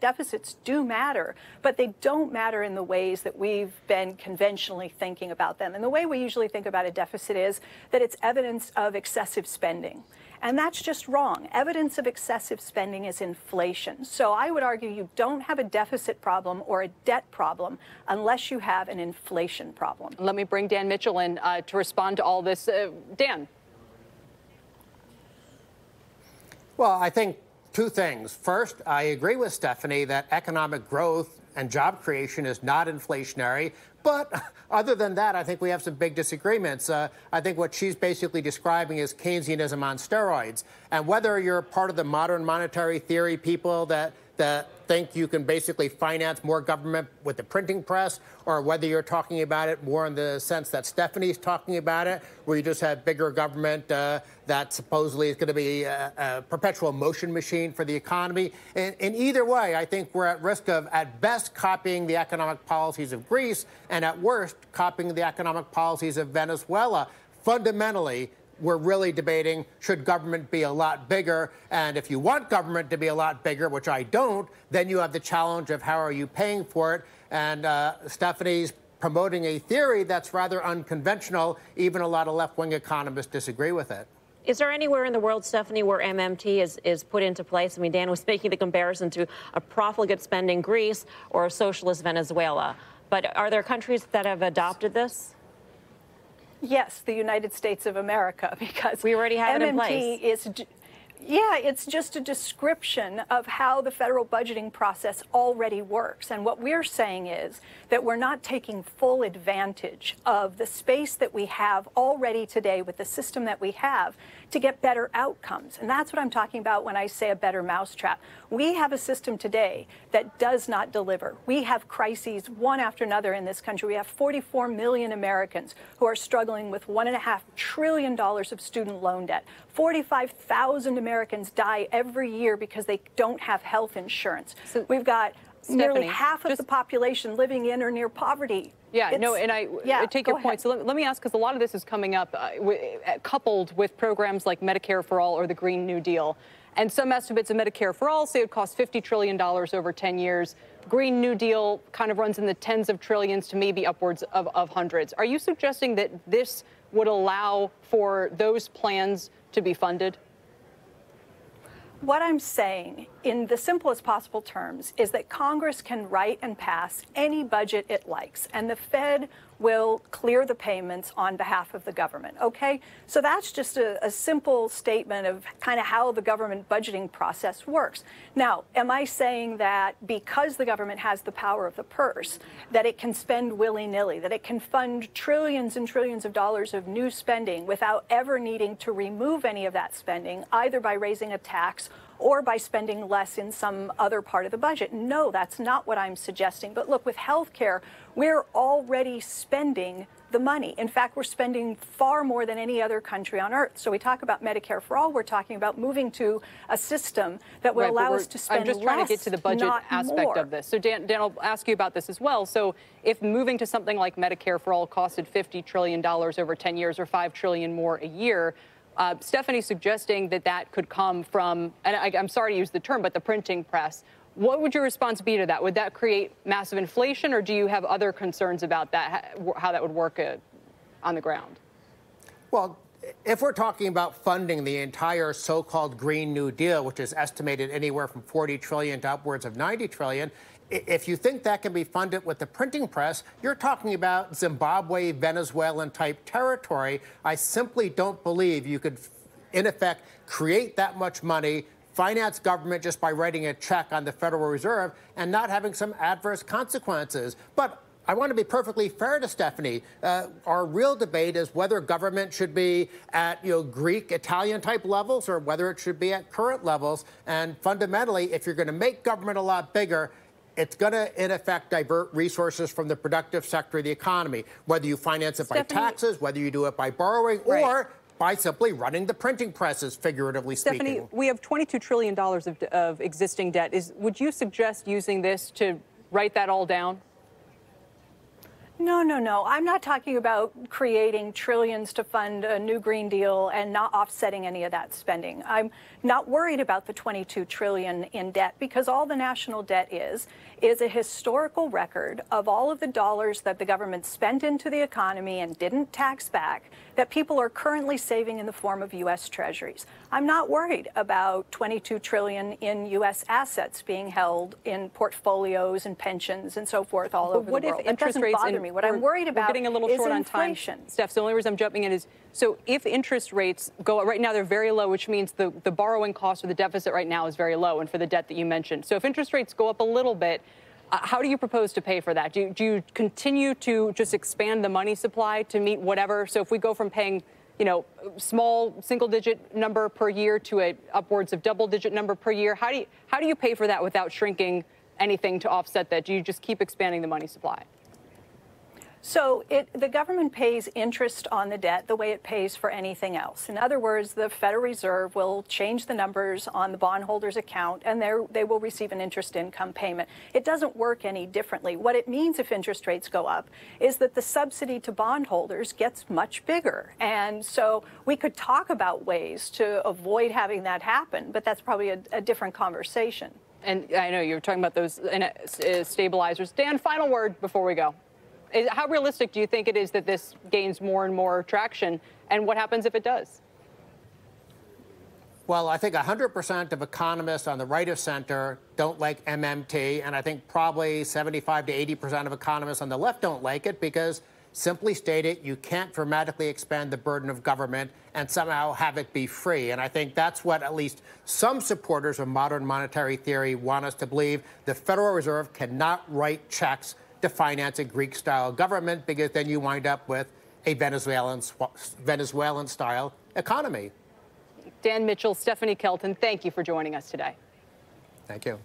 Deficits do matter, but they don't matter in the ways that we've been conventionally thinking about them. And the way we usually think about a deficit is that it's evidence of excessive spending. And that's just wrong. Evidence of excessive spending is inflation. So I would argue you don't have a deficit problem or a debt problem unless you have an inflation problem. Let me bring Dan Mitchell in to respond to all this. Dan. Well, I think two things. First, I agree with Stephanie that economic growth and job creation is not inflationary. But other than that, I think we have some big disagreements. I think what she's basically describing is Keynesianism on steroids. And whether you're part of the modern monetary theory people that think you can basically finance more government with the printing press, or whether you're talking about it more in the sense that Stephanie's talking about it, where you just have bigger government that supposedly is going to be a perpetual motion machine for the economy. In either way, I think we're at risk of, at best, copying the economic policies of Greece, and at worst, copying the economic policies of Venezuela. Fundamentally, we're really debating, should government be a lot bigger? And if you want government to be a lot bigger, which I don't, then you have the challenge of how are you paying for it? And Stephanie's promoting a theory that's rather unconventional. Even a lot of left-wing economists disagree with it. Is there anywhere in the world, Stephanie, where MMT is put into place? I mean, Dan was making the comparison to a profligate spending Greece or a socialist Venezuela. But are there countries that have adopted this? Yes, the United States of America, because we already have it in place. Yeah, it's just a description of how the federal budgeting process already works. And what we're saying is that we're not taking full advantage of the space that we have already today with the system that we have to get better outcomes. And that's what I'm talking about when I say a better mousetrap. We have a system today that does not deliver. We have crises one after another in this country. We have 44 million Americans who are struggling with $1.5 trillion of student loan debt. 45,000 Americans die every year because they don't have health insurance. So, we've got nearly half of the population living in or near poverty. Yeah, no, and I take your point. So let me ask, because a lot of this is coming up coupled with programs like Medicare for All or the Green New Deal. And some estimates of Medicare for All say it would cost $50 trillion over 10 years. Green New Deal kind of runs in the tens of trillions to maybe upwards of hundreds. Are you suggesting that this would allow for those plans to be funded? What I'm saying, in the simplest possible terms, is that Congress can write and pass any budget it likes, and the Fed will clear the payments on behalf of the government, okay? So that's just a simple statement of kind of how the government budgeting process works. Now, am I saying that because the government has the power of the purse, that it can spend willy-nilly, that it can fund trillions and trillions of dollars of new spending without ever needing to remove any of that spending, either by raising a tax or by spending less in some other part of the budget? No, that's not what I'm suggesting. But look, with health care, we're already spending the money. In fact, we're spending far more than any other country on earth. So we talk about Medicare for All. We're talking about moving to a system that will allow us to spend less, I'm just trying to get to the budget aspect of this. So Dan, I'll ask you about this as well. So if moving to something like Medicare for All costed $50 trillion over 10 years or $5 trillion more a year, Stephanie's suggesting that that could come from, and I'm sorry to use the term, but the printing press. What would your response be to that? Would that create massive inflation, or do you have other concerns about that, how that would work on the ground? Well, if we're talking about funding the entire so-called Green New Deal, which is estimated anywhere from 40 trillion to upwards of 90 trillion, if you think that can be funded with the printing press, you're talking about Zimbabwe, Venezuelan type territory. I simply don't believe you could, in effect, create that much money, finance government just by writing a check on the Federal Reserve and not having some adverse consequences. But I want to be perfectly fair to Stephanie. Our real debate is whether government should be at Greek, Italian type levels or whether it should be at current levels. And fundamentally, if you're going to make government a lot bigger, it's going to, in effect, divert resources from the productive sector of the economy, whether you finance it by taxes, whether you do it by borrowing, or by simply running the printing presses, figuratively speaking. Stephanie, we have $22 trillion of existing debt. Would you suggest using this to write that all down? No, no, no. I'm not talking about creating trillions to fund a new Green Deal and not offsetting any of that spending. I'm not worried about the $22 trillion in debt because all the national debt is a historical record of all of the dollars that the government spent into the economy and didn't tax back that people are currently saving in the form of U.S. treasuries. I'm not worried about $22 trillion in U.S. assets being held in portfolios and pensions and so forth all over the world. What if interest rates bother me. What I'm worried about getting a little is short inflation. on time. Steph, so the only reason I'm jumping in is, so if interest rates go, right now they're very low, which means the borrowing cost or the deficit right now is very low, and for the debt that you mentioned. So if interest rates go up a little bit, how do you propose to pay for that? Do you continue to just expand the money supply to meet whatever? So if we go from paying, small single-digit number per year to a upwards of double-digit number per year, how do you pay for that without shrinking anything to offset that? Do you just keep expanding the money supply? So the government pays interest on the debt the way it pays for anything else. In other words, the Federal Reserve will change the numbers on the bondholders' account, and they will receive an interest income payment. It doesn't work any differently. What it means if interest rates go up is that the subsidy to bondholders gets much bigger. And so we could talk about ways to avoid having that happen, but that's probably a different conversation. And I know you're talking about those stabilizers. Dan, final word before we go. How realistic do you think it is that this gains more and more traction, and what happens if it does? Well, I think 100% of economists on the right of center don't like MMT, and I think probably 75 to 80% of economists on the left don't like it because, simply stated, you can't dramatically expand the burden of government and somehow have it be free. And I think that's what at least some supporters of modern monetary theory want us to believe. The Federal Reserve cannot write checks to finance a Greek-style government because then you wind up with a Venezuelan-style economy. Dan Mitchell, Stephanie Kelton, thank you for joining us today. Thank you.